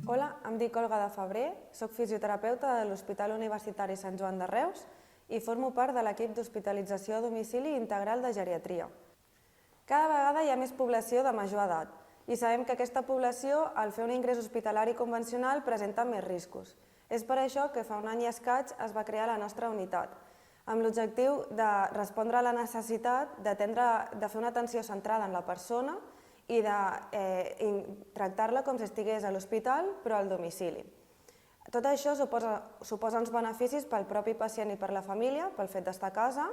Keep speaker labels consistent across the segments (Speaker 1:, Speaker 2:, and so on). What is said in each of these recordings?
Speaker 1: Hola, em dic Olga de Febrer, soc fisioterapeuta de l'Hospital Universitari Sant Joan de Reus i formo part de l'equip d'hospitalització a domicili integral de geriatria. Cada vegada hi ha més població de major edat i sabem que aquesta població, al fer un ingrés hospitalari convencional, presenta més riscos. És per això que fa un any i escaig es va crear la nostra unitat, amb l'objectiu de respondre a la necessitat de fer una atenció centrada en la persona i de tractar-la com si estigués a l'hospital, però al domicili. Tot això suposa uns beneficis pel propi pacient i per la família, pel fet d'estar a casa.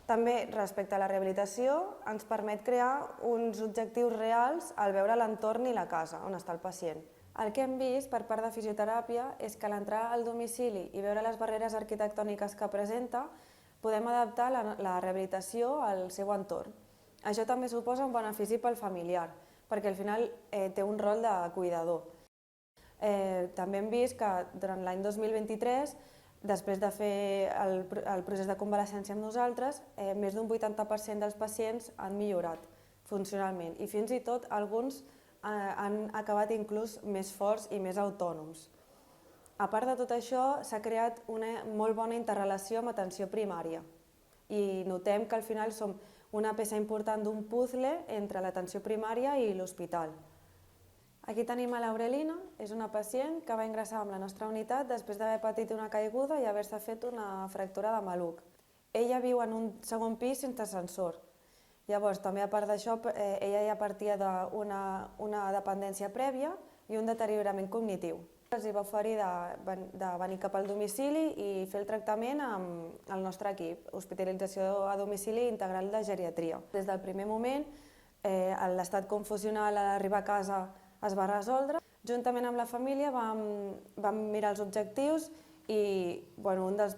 Speaker 1: També, respecte a la rehabilitació, ens permet crear uns objectius reals al veure l'entorn i la casa on està el pacient. El que hem vist per part de fisioteràpia és que a l'entrar al domicili i veure les barreres arquitectòniques que presenta, podem adaptar la rehabilitació al seu entorn. Això també suposa un benefici pel familiar, perquè al final té un rol de cuidador. També hem vist que durant l'any 2023, després de fer el procés de convalescència amb nosaltres, més d'un 80% dels pacients han millorat funcionalment i fins i tot alguns han acabat inclús més forts i més autònoms. A part de tot això, s'ha creat una molt bona interrelació amb atenció primària i notem que al final som una peça important d'un puzzle entre l'atenció primària i l'hospital. Aquí tenim a l'Aurelina, és una pacient que va ingressar en la nostra unitat després d'haver patit una caiguda i haver-se fet una fractura de maluc. Ella viu en un segon pis sense ascensor. Llavors, també a part d'això, ella ja partia d'una dependència prèvia i un deteriorament cognitiu. Els va oferir de venir cap al domicili i fer el tractament amb el nostre equip, hospitalització a domicili integral de geriatria. Des del primer moment, l'estat confusional a l'arribar a casa es va resoldre. Juntament amb la família vam mirar els objectius i un dels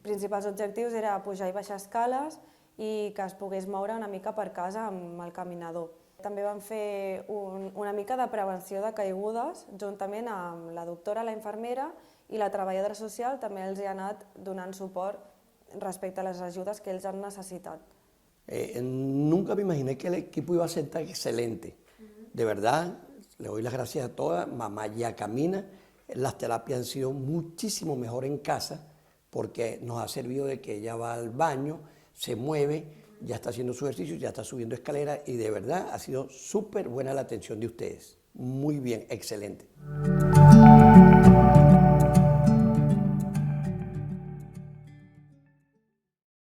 Speaker 1: principals objectius era pujar i baixar escales i que es pogués moure una mica per casa amb el caminador. També vam fer una mica de prevenció de caigudes, juntament amb la doctora, la infermera i la treballadora social també els ha anat donant suport respecte a les ajudes que ells han necesitat.
Speaker 2: Nunca me imaginé que el equipo iba a ser tan excelente. De verdad, le doy las gracias a todas. Mamá ya camina. Las terapias han sido muchísimo mejor en casa porque nos ha servido de que ella va al baño, se mueve, ya está haciendo su ejercicio, ya está subiendo escaleras y de verdad ha sido súper buena la atención de ustedes. Muy bien, excelente.